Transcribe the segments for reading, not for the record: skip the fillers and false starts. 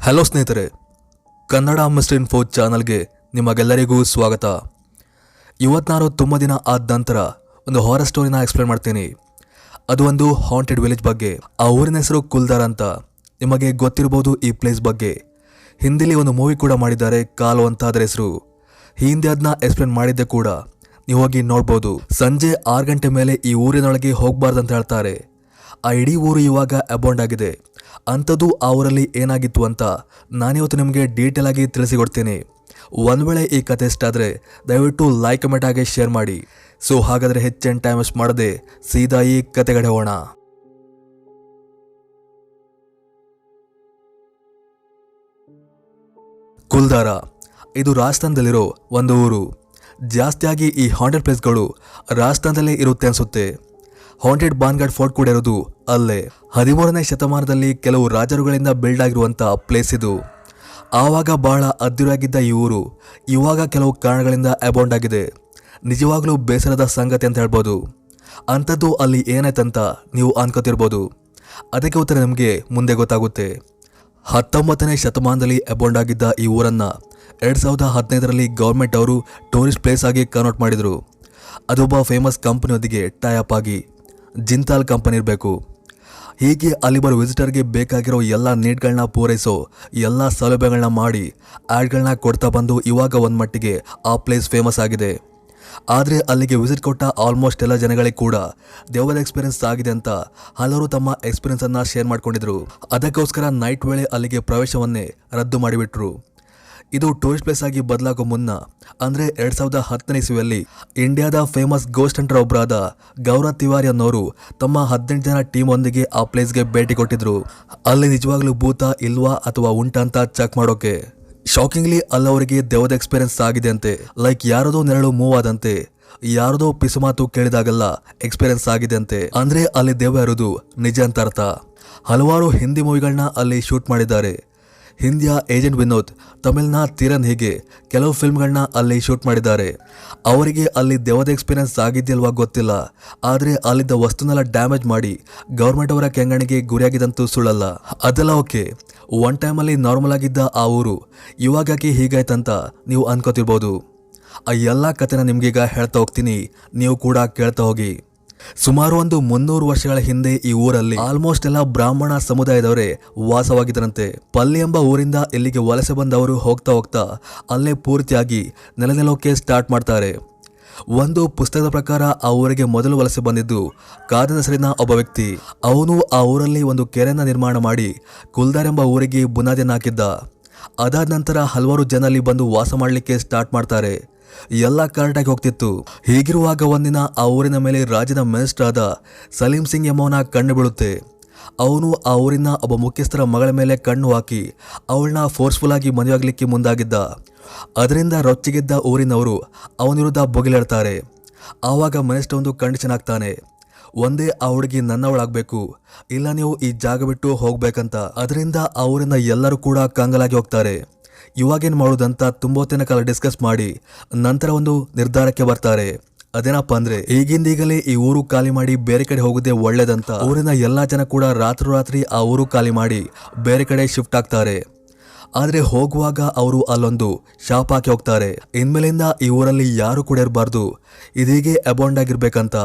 Hello ಸ್ನೇಹಿತರೆ, Kannada mister info ಚಾನಲ್ಗೆ ನಿಮಗೆಲ್ಲರಿಗೂ ಸ್ವಾಗತ. ಇವತ್ತು ನಾನು ತುಂಬ ದಿನ ಆದ ನಂತರ ಒಂದು ಹಾರರ್ ಸ್ಟೋರಿನ ಎಕ್ಸ್ಪ್ಲೇನ್ ಮಾಡ್ತೀನಿ. ಅದು ಒಂದು ಹಾಂಟೆಡ್ ವಿಲೇಜ್ ಬಗ್ಗೆ. ಆ ಊರಿನ ಹೆಸರು ಕುಲ್ದಾರ ಅಂತ. ನಿಮಗೆ ಗೊತ್ತಿರಬಹುದು ಈ ಪ್ಲೇಸ್ ಬಗ್ಗೆ. ಹಿಂದಿಲಿ ಒಂದು ಮೂವಿ ಕೂಡ ಮಾಡಿದ್ದಾರೆ, ಕಾಲು ಅಂತ ಅದರ ಹೆಸರು. ಹಿಂದೆ ಅದನ್ನ ಎಕ್ಸ್ಪ್ಲೇನ್ ಮಾಡಿದ್ದೆ ಕೂಡ, ನೀವು ಹೋಗಿ ನೋಡ್ಬೋದು. ಸಂಜೆ 6 ಗಂಟೆ ಮೇಲೆ ಈ ಊರಿನೊಳಗೆ ಹೋಗಬಾರ್ದಂತ ಹೇಳ್ತಾರೆ. ಆ ಇಡೀ ಊರು ಇವಾಗ ಅಬೌಂಡ್ ಆಗಿದೆ. ಅಂಥದ್ದು ಆ ಊರಲ್ಲಿ ಏನಾಗಿತ್ತು ಅಂತ ನಾನಿವತ್ತು ನಿಮಗೆ ಡೀಟೇಲ್ ಆಗಿ ತಿಳಿಸಿಕೊಡ್ತೀನಿ. ಒಂದು ವೇಳೆ ಈ ಕತೆ ಇಷ್ಟ ಆದರೆ ದಯವಿಟ್ಟು ಲೈಕ್ ಕಮೆಂಟ್ ಆಗಿ ಶೇರ್ ಮಾಡಿ. ಸೊ ಹಾಗಾದರೆ ಹೆಚ್ಚಿನ ಟೈಮ್ ವೇಸ್ಟ್ ಮಾಡದೆ ಸೀದಾ ಈ ಕತೆಗಡೆ ಹೋಗೋಣ. ಕುಲ್ದಾರ ಇದು ರಾಜಸ್ಥಾನದಲ್ಲಿರೋ ಒಂದು ಊರು. ಜಾಸ್ತಿಯಾಗಿ ಈ ಹಾಂಟೆಡ್ ಪ್ಲೇಸ್ಗಳು ರಾಜಸ್ಥಾನದಲ್ಲೇ ಇರುತ್ತೆ ಅನಿಸುತ್ತೆ. ಹಾಂಟೆಡ್ ಬಾನ್ಗಢ್ ಫೋರ್ಟ್ ಕೂಡ ಇರೋದು ಅಲ್ಲೇ. 13ನೇ ಶತಮಾನದಲ್ಲಿ ಕೆಲವು ರಾಜರುಗಳಿಂದ ಬಿಲ್ಡ್ ಆಗಿರುವಂಥ ಪ್ಲೇಸ್ ಇದು. ಆವಾಗ ಬಹಳ ಅದ್ಧೂರಿಯಾಗಿದ್ದ ಈ ಊರು ಇವಾಗ ಕೆಲವು ಕಾರಣಗಳಿಂದ ಅಬೌಂಡ್ ಆಗಿದೆ. ನಿಜವಾಗ್ಲೂ ಬೇಸರದ ಸಂಗತಿ ಅಂತ ಹೇಳ್ಬೋದು. ಅಂಥದ್ದು ಅಲ್ಲಿ ಏನಾಯ್ತಂತ ನೀವು ಅನ್ಕೋತಿರ್ಬೋದು. ಅದಕ್ಕೆ ಉತ್ತರ ನಿಮಗೆ ಮುಂದೆ ಗೊತ್ತಾಗುತ್ತೆ. 19ನೇ ಶತಮಾನದಲ್ಲಿ ಅಬೌಂಡ್ ಆಗಿದ್ದ ಈ ಊರನ್ನು 2015ರಲ್ಲಿ ಗೌರ್ಮೆಂಟ್ ಅವರು ಟೂರಿಸ್ಟ್ ಪ್ಲೇಸ್ ಆಗಿ ಕನ್ವರ್ಟ್ ಮಾಡಿದರು. ಅದೊಬ್ಬ ಫೇಮಸ್ ಕಂಪನಿಯೊಂದಿಗೆ ಟೈ ಅಪ್ ಆಗಿ, ಜಿಂತಾಲ್ ಕಂಪನಿ ಇರಬೇಕು. ಹೀಗೆ ಅಲ್ಲಿ ಬರೋ ವಿಸಿಟರ್ಗೆ ಬೇಕಾಗಿರೋ ಎಲ್ಲ ನೀಡ್ಗಳನ್ನ ಪೂರೈಸೋ ಎಲ್ಲ ಸೌಲಭ್ಯಗಳನ್ನ ಮಾಡಿ ಆ್ಯಡ್ಗಳನ್ನ ಕೊಡ್ತಾ ಬಂದು ಇವಾಗ ಒಂದು ಮಟ್ಟಿಗೆ ಆ ಪ್ಲೇಸ್ ಫೇಮಸ್ ಆಗಿದೆ. ಆದರೆ ಅಲ್ಲಿಗೆ ವಿಸಿಟ್ ಕೊಟ್ಟ ಆಲ್ಮೋಸ್ಟ್ ಎಲ್ಲ ಜನಗಳಿಗೆ ಕೂಡ ದೆವ್ವದ ಎಕ್ಸ್ಪೀರಿಯನ್ಸ್ ಆಗಿದೆ ಅಂತ ಹಲವರು ತಮ್ಮ ಎಕ್ಸ್ಪೀರಿಯನ್ಸನ್ನು ಶೇರ್ ಮಾಡ್ಕೊಂಡಿದ್ರು. ಅದಕ್ಕೋಸ್ಕರ ನೈಟ್ ವೇಳೆ ಅಲ್ಲಿಗೆ ಪ್ರವೇಶವನ್ನೇ ರದ್ದು ಮಾಡಿಬಿಟ್ರು. ಇದು ಟೂರಿಸ್ಟ್ ಪ್ಲೇಸ್ ಆಗಿ ಬದಲಾಗೋ ಮುನ್ನ ಅಂದರೆ 2010ನೇ ಇಸ್ವಿಯಲ್ಲಿ ಇಂಡಿಯಾದ ಫೇಮಸ್ ಗೋಸ್ಟ್ ಹಂಟರ್ ಒಬ್ಬರಾದ ಗೌರವ್ ತಿವಾರಿ ಅನ್ನೋರು ತಮ್ಮ 18 ಜನ ಟೀಮ್ ಒಂದಿಗೆ ಆ ಪ್ಲೇಸ್ಗೆ ಭೇಟಿ ಕೊಟ್ಟಿದ್ರು. ಅಲ್ಲಿ ನಿಜವಾಗ್ಲೂ ಭೂತ ಇಲ್ವಾ ಅಥವಾ ಉಂಟಾ ಅಂತ ಚೆಕ್ ಮಾಡೋಕೆ. ಶಾಕಿಂಗ್ಲಿ ಅಲ್ಲವರಿಗೆ ದೆವ್ವದ ಎಕ್ಸ್ಪೀರಿಯನ್ಸ್ ಆಗಿದೆ ಅಂತೆ. ಲೈಕ್ ಯಾರದೋ ನೆರಳು ಮೂವ್ ಆದಂತೆ, ಯಾರದೋ ಪಿಸುಮಾತು ಕೇಳಿದಾಗೆಲ್ಲ ಎಕ್ಸ್ಪೀರಿಯನ್ಸ್ ಆಗಿದೆ ಅಂತೆ. ಅಂದ್ರೆ ಅಲ್ಲಿ ದೆವ್ವ ಇರೋದು ನಿಜ ಅಂತ ಅರ್ಥ. ಹಲವಾರು ಹಿಂದಿ ಮೂವಿಗಳನ್ನ ಅಲ್ಲಿ ಶೂಟ್ ಮಾಡಿದ್ದಾರೆ. ಹಿಂದಿಯ ಏಜೆಂಟ್ ವಿನೋದ್, ತಮಿಳ್ನ ತೀರನ್, ಹೀಗೆ ಕೆಲವು ಫಿಲ್ಮ್ಗಳನ್ನ ಅಲ್ಲಿ ಶೂಟ್ ಮಾಡಿದ್ದಾರೆ. ಅವರಿಗೆ ಅಲ್ಲಿ ದೆವ್ವದ ಎಕ್ಸ್ಪೀರಿಯನ್ಸ್ ಆಗಿದೆಯಲ್ವಾ ಗೊತ್ತಿಲ್ಲ, ಆದರೆ ಅಲ್ಲಿದ್ದ ವಸ್ತುನೆಲ್ಲ ಡ್ಯಾಮೇಜ್ ಮಾಡಿ ಗೌರ್ಮೆಂಟ್ ಅವರ ಕೆಂಗಣಿಗೆ ಗುರಿಯಾಗಿದ್ದಂತೂ ಸುಳ್ಳಲ್ಲ. ಅದೆಲ್ಲ ಓಕೆ. ಒನ್ ಟೈಮಲ್ಲಿ ನಾರ್ಮಲ್ ಆಗಿದ್ದ ಆ ಊರು ಇವಾಗಕ್ಕೆ ಹೀಗಾಯ್ತಂತ ನೀವು ಅನ್ಕೋತಿರ್ಬೋದು. ಆ ಎಲ್ಲ ಕಥೆನ ನಿಮ್ಗೀಗ ಹೇಳ್ತಾ ಹೋಗ್ತೀನಿ, ನೀವು ಕೂಡ ಕೇಳ್ತಾ ಹೋಗಿ. ಸುಮಾರು ಒಂದು 300 ವರ್ಷಗಳ ಹಿಂದೆ ಈ ಊರಲ್ಲಿ ಆಲ್ಮೋಸ್ಟ್ ಎಲ್ಲ ಬ್ರಾಹ್ಮಣ ಸಮುದಾಯದವರೇ ವಾಸವಾಗಿದ್ದರಂತೆ. ಪಲ್ಲಿ ಎಂಬ ಊರಿಂದ ಇಲ್ಲಿಗೆ ವಲಸೆ ಬಂದವರು ಹೋಗ್ತಾ ಹೋಗ್ತಾ ಅಲ್ಲೇ ಪೂರ್ತಿಯಾಗಿ ನೆಲೆನಿಲ್ಲೋಕೆ ಸ್ಟಾರ್ಟ್ ಮಾಡ್ತಾರೆ. ಒಂದು ಪುಸ್ತಕದ ಪ್ರಕಾರ ಆ ಊರಿಗೆ ಮೊದಲು ವಲಸೆ ಬಂದಿದ್ದು ಕಾದನ ಹೆಸರಿನ ಒಬ್ಬ ವ್ಯಕ್ತಿ. ಅವನು ಆ ಊರಲ್ಲಿ ಒಂದು ಕೆರೆಯನ್ನು ನಿರ್ಮಾಣ ಮಾಡಿ ಕುಲ್ದಾರ್ ಎಂಬ ಊರಿಗೆ ಬುನಾದಿಯನ್ನು ಹಾಕಿದ್ದ. ಅದಾದ ನಂತರ ಹಲವಾರು ಜನ ಅಲ್ಲಿ ಬಂದು ವಾಸ ಮಾಡಲಿಕ್ಕೆ ಸ್ಟಾರ್ಟ್ ಮಾಡ್ತಾರೆ. ಎಲ್ಲ ಕರೆಕ್ಟಾಗಿ ಹೋಗ್ತಿತ್ತು. ಹೀಗಿರುವಾಗ ಒಂದಿನ ಆ ಊರಿನ ಮೇಲೆ ರಾಜ್ಯದ ಮಿನಿಸ್ಟರ್ ಆದ ಸಲೀಂ ಸಿಂಗ್ ಎಂಬವನ ಕಣ್ಣು ಬೀಳುತ್ತೆ. ಅವನು ಆ ಊರಿನ ಒಬ್ಬ ಮುಖ್ಯಸ್ಥರ ಮಗಳ ಮೇಲೆ ಕಣ್ಣು ಹಾಕಿ ಅವಳನ್ನ ಫೋರ್ಸ್ಫುಲ್ ಆಗಿ ಮದುವೆಯಾಗಲಿಕ್ಕೆ ಮುಂದಾಗಿದ್ದ. ಅದರಿಂದ ರೊಚ್ಚಿಗೆದ್ದ ಊರಿನವರು ಅವನ ವಿರುದ್ಧ ಬೊಗಿಲಾಡ್ತಾರೆ. ಆವಾಗ ಮಿನಿಸ್ಟರ್ ಒಂದು ಕಂಡೀಷನ್ ಹಾಕ್ತಾನೆ, ಒಂದೇ ಆ ಹುಡುಗಿ ನನ್ನವಳಾಗಬೇಕು, ಇಲ್ಲ ನೀವು ಈ ಜಾಗ ಬಿಟ್ಟು ಹೋಗ್ಬೇಕಂತ. ಅದರಿಂದ ಆ ಊರಿನ ಎಲ್ಲರೂ ಕೂಡ ಕಂಗಾಲಾಗಿ ಹೋಗ್ತಾರೆ. ಇವಾಗೇನು ಮಾಡೋದಂತ ತುಂಬೊತ್ತಿನ ಕಾಲ ಡಿಸ್ಕಸ್ ಮಾಡಿ ನಂತರ ಒಂದು ನಿರ್ಧಾರಕ್ಕೆ ಬರ್ತಾರೆ. ಅದೇನಪ್ಪ ಅಂದ್ರೆ ಈಗಿಂದೀಗಲೇ ಈ ಊರು ಖಾಲಿ ಮಾಡಿ ಬೇರೆ ಕಡೆ ಹೋಗೋದೇ ಒಳ್ಳೇದಂತ. ಊರಿನ ಎಲ್ಲಾ ಜನ ಕೂಡ ರಾತ್ರಿ ಆ ಊರು ಖಾಲಿ ಮಾಡಿ ಬೇರೆ ಕಡೆ ಶಿಫ್ಟ್ ಆಗ್ತಾರೆ. ಆದ್ರೆ ಹೋಗುವಾಗ ಅವರು ಅಲ್ಲೊಂದು ಶಾಪ್ ಹಾಕಿ ಹೋಗ್ತಾರೆ, ಇನ್ಮೇಲಿಂದ ಈ ಊರಲ್ಲಿ ಯಾರು ಕೂಡ ಇರಬಾರ್ದು, ಇದೀಗೆ ಅಬೌಂಡ್ ಆಗಿರ್ಬೇಕಂತ.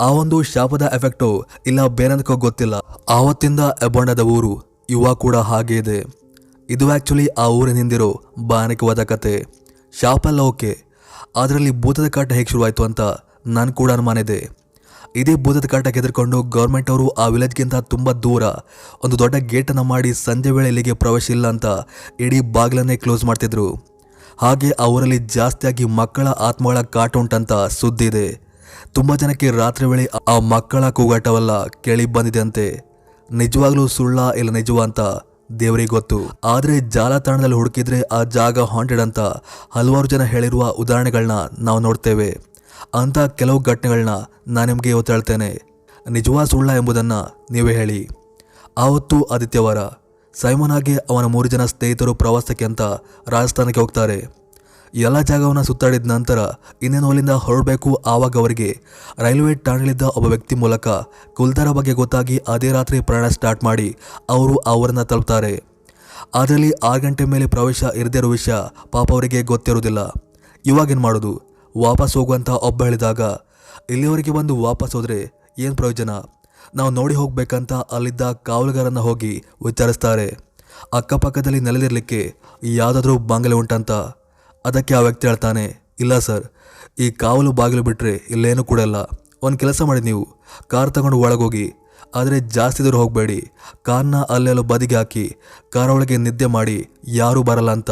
ಆ ಒಂದು ಶಾಪದ ಎಫೆಕ್ಟು ಇಲ್ಲ ಬೇರೆಂದಕ್ಕೋ ಗೊತ್ತಿಲ್ಲ, ಆವತ್ತಿಂದ ಅಬೌಂಡ್ ಆದ ಊರು ಇವಾಗ ಕೂಡ ಹಾಗೆ ಇದೆ. ಇದು ಆ್ಯಕ್ಚುಲಿ ಆ ಊರಿನ ಹಿಂದಿರೋ ಭಯಾನಕವಾದ ಕತೆ. ಶಾಪಲ್ಲ ಓಕೆ, ಅದರಲ್ಲಿ ಭೂತದ ಕಾಟ ಹೇಗೆ ಶುರುವಾಯಿತು ಅಂತ ನಾನು ಕೂಡ ಅನುಮಾನ ಇದೆ. ಇದೇ ಭೂತದ ಕಾಟಕ್ಕೆ ಹೆದರ್ಕೊಂಡು ಗೌರ್ಮೆಂಟ್ ಅವರು ಆ ವಿಲೇಜ್ಗಿಂತ ತುಂಬ ದೂರ ಒಂದು ದೊಡ್ಡ ಗೇಟನ್ನು ಮಾಡಿ ಸಂಜೆ ವೇಳೆ ಇಲ್ಲಿಗೆ ಪ್ರವೇಶ ಇಲ್ಲ ಅಂತ ಇಡೀ ಬಾಗಿಲನ್ನೇ ಕ್ಲೋಸ್ ಮಾಡ್ತಿದ್ರು. ಹಾಗೆ ಆ ಊರಲ್ಲಿ ಜಾಸ್ತಿಯಾಗಿ ಮಕ್ಕಳ ಆತ್ಮಗಳ ಕಾಟ ಉಂಟಂತ ಸುದ್ದಿ ಇದೆ. ತುಂಬ ಜನಕ್ಕೆ ರಾತ್ರಿ ವೇಳೆ ಆ ಮಕ್ಕಳ ಕೂಗಾಟವೆಲ್ಲ ಕೇಳಿ ಬಂದಿದೆ ಅಂತೆ. ನಿಜವಾಗ್ಲೂ ಸುಳ್ಳ ಇಲ್ಲ ನಿಜವಾ ಅಂತ ದೇವರಿಗೆ ಗೊತ್ತು. ಆದರೆ ಜಾಲತಾಣದಲ್ಲಿ ಹುಡುಕಿದ್ರೆ ಆ ಜಾಗ ಹಾಂಟೆಡ್ ಅಂತ ಹಲವಾರು ಜನ ಹೇಳಿರುವ ಉದಾಹರಣೆಗಳನ್ನ ನಾವು ನೋಡ್ತೇವೆ. ಅಂತ ಕೆಲವು ಘಟನೆಗಳನ್ನ ನಾನು ನಿಮಗೆ ಇವತ್ತು ಹೇಳ್ತೇನೆ. ನಿಜವಾ ಸುಳ್ಳ ಎಂಬುದನ್ನು ನೀವೇ ಹೇಳಿ. ಆವತ್ತು ಆದಿತ್ಯವಾರ ಸೈಮನ್ ಹಾಗೆ ಅವನ 3 ಜನ ಸ್ನೇಹಿತರು ಪ್ರವಾಸಕ್ಕೆ ಅಂತ ರಾಜಸ್ಥಾನಕ್ಕೆ ಹೋಗ್ತಾರೆ. ಎಲ್ಲ ಜಾಗವನ್ನು ಸುತ್ತಾಡಿದ ನಂತರ ಇನ್ನೇನು ಅಲ್ಲಿಂದ ಹೊರಡಬೇಕು. ಆವಾಗ ಅವರಿಗೆ ರೈಲ್ವೆ ಠಾಣೆಯಲ್ಲಿದ್ದ ಒಬ್ಬ ವ್ಯಕ್ತಿ ಮೂಲಕ ಕುಲ್ದಾರ ಬಗ್ಗೆ ಗೊತ್ತಾಗಿ ಅದೇ ರಾತ್ರಿ ಪ್ರಯಾಣ ಸ್ಟಾರ್ಟ್ ಮಾಡಿ ಅವರು ಆ ಊರನ್ನು ತಲುಪ್ತಾರೆ. ಅದರಲ್ಲಿ 6 ಗಂಟೆ ಮೇಲೆ ಪ್ರವೇಶ ಇರದೇ ಇರೋ ವಿಷಯ ಪಾಪ ಅವರಿಗೆ ಗೊತ್ತಿರೋದಿಲ್ಲ. ಇವಾಗೇನು ಮಾಡೋದು? ವಾಪಸ್ ಹೋಗುವಂತ ಒಬ್ಬ ಹೇಳಿದಾಗ ಇಲ್ಲಿವರೆಗೆ ಬಂದು ವಾಪಸ್ ಹೋದರೆ ಏನು ಪ್ರಯೋಜನ? ನಾವು ನೋಡಿ ಹೋಗ್ಬೇಕಂತ ಅಲ್ಲಿದ್ದ ಕಾವಲುಗಾರನ್ನ ಹೋಗಿ ವಿಚಾರಿಸ್ತಾರೆ. ಅಕ್ಕಪಕ್ಕದಲ್ಲಿ ನೆಲೆದಿರಲಿಕ್ಕೆ ಯಾವುದಾದ್ರೂ ಬಾಂಗಲೆ ಉಂಟಂತ. ಅದಕ್ಕೆ ಆ ವ್ಯಕ್ತಿ ಹೇಳ್ತಾನೆ, ಇಲ್ಲ ಸರ್, ಈ ಕಾವಲು ಬಾಗಿಲು ಬಿಟ್ಟರೆ ಇಲ್ಲೇನೂ ಕೂಡ ಇಲ್ಲ. ಒಂದು ಕೆಲಸ ಮಾಡಿ, ನೀವು ಕಾರ್ ತಗೊಂಡು ಒಳಗೋಗಿ, ಆದರೆ ಜಾಸ್ತಿ ದೂರ ಹೋಗಬೇಡಿ. ಕಾರ್ನ ಅಲ್ಲೆಲ್ಲೋ ಬದಿಗೆ ಹಾಕಿ ಕಾರ್ ಒಳಗೆ ನಿದ್ದೆ ಮಾಡಿ, ಯಾರೂ ಬರಲ್ಲ ಅಂತ.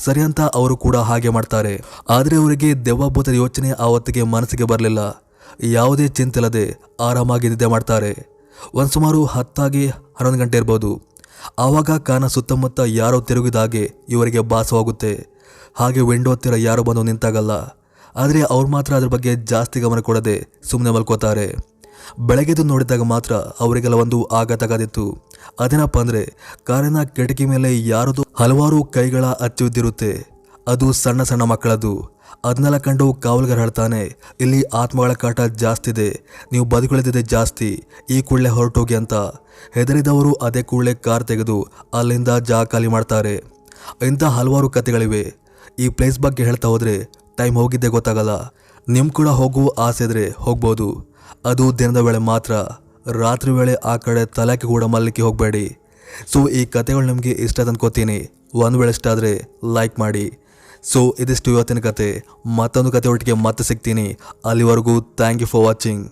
ಸರಿ ಅಂತ ಅವರು ಕೂಡ ಹಾಗೆ ಮಾಡ್ತಾರೆ. ಆದರೆ ಅವರಿಗೆ ದೆವ್ವಭೂತದ ಯೋಚನೆ ಆವತ್ತಿಗೆ ಮನಸ್ಸಿಗೆ ಬರಲಿಲ್ಲ. ಯಾವುದೇ ಚಿಂತಿಲ್ಲದೆ ಆರಾಮಾಗಿ ನಿದ್ದೆ ಮಾಡ್ತಾರೆ. ಒಂದು ಸುಮಾರು 10-11 ಗಂಟೆ ಇರ್ಬೋದು. ಆವಾಗ ಕಾರ್ನ ಸುತ್ತಮುತ್ತ ಯಾರೋ ತಿರುಗಿದ ಹಾಗೆ ಇವರಿಗೆ ಭಾಸವಾಗುತ್ತೆ. ಹಾಗೆ ವಿಂಡೋ ಹತ್ತಿರ ಯಾರೋ ಬಂದು ನಿಂತಾಗಲ್ಲ. ಆದರೆ ಅವ್ರು ಮಾತ್ರ ಅದ್ರ ಬಗ್ಗೆ ಜಾಸ್ತಿ ಗಮನ ಕೊಡದೆ ಸುಮ್ಮನೆ ಮಲ್ಕೋತಾರೆ. ಬೆಳಗ್ಗೆದು ನೋಡಿದಾಗ ಮಾತ್ರ ಅವರಿಗೆಲ್ಲ ಒಂದು ಆಘಾತಗಾದಿತ್ತು. ಅದೇನಪ್ಪ ಅಂದರೆ ಕಾರಿನ ಕಿಟಕಿ ಮೇಲೆ ಯಾರದು ಹಲವಾರು ಕೈಗಳ ಅಚ್ಚುವಿದ್ದಿರುತ್ತೆ. ಅದು ಸಣ್ಣ ಸಣ್ಣ ಮಕ್ಕಳದು. ಅದನ್ನೆಲ್ಲ ಕಂಡು ಕಾವಲುಗಾರ ಹೇಳ್ತಾನೆ, ಇಲ್ಲಿ ಆತ್ಮಗಳ ಕಾಟ ಜಾಸ್ತಿ ಇದೆ, ನೀವು ಬದುಕುಳಿದಿದೆ ಜಾಸ್ತಿ, ಈ ಕೂಡಲೇ ಹೊರಟೋಗಿ ಅಂತ. ಹೆದರಿದವರು ಅದೇ ಕೂಡಲೇ ಕಾರ್ ತೆಗೆದು ಅಲ್ಲಿಂದ ಜಾಗ ಖಾಲಿ ಮಾಡ್ತಾರೆ. ಇಂಥ ಹಲವಾರು ಕಥೆಗಳಿವೆ. ಈ ಪ್ಲೇಸ್ ಬಗ್ಗೆ ಹೇಳ್ತಾ ಹೋದರೆ ಟೈಮ್ ಹೋಗಿದ್ದೇ ಗೊತ್ತಾಗಲ್ಲ. ನಿಮ್ಮ ಕೂಡ ಹೋಗೋ ಆಸೆ ಇದ್ರೆ ಹೋಗ್ಬೋದು. ಅದು ದಿನದ ವೇಳೆ ಮಾತ್ರ. ರಾತ್ರಿ ವೇಳೆ ಆ ಕಡೆ ತಲೆಗೆ ಕೂಡ ಮಲ್ಲಿಕ್ಕೆ ಹೋಗಬೇಡಿ. ಸೊ ಈ ಕಥೆಗಳು ನಿಮಗೆ ಇಷ್ಟ ತಂದ್ಕೋತೀನಿ. ಒಂದು ವೇಳೆ ಇಷ್ಟ ಆದರೆ ಲೈಕ್ ಮಾಡಿ. ಸೊ ಇದಿಷ್ಟು ಇವತ್ತಿನ ಕತೆ. ಮತ್ತೊಂದು ಕತೆ ಒಟ್ಟಿಗೆ ಮತ್ತೆ ಸಿಗ್ತೀನಿ. ಅಲ್ಲಿವರೆಗೂ ಥ್ಯಾಂಕ್ ಯು ಫಾರ್ ವಾಚಿಂಗ್.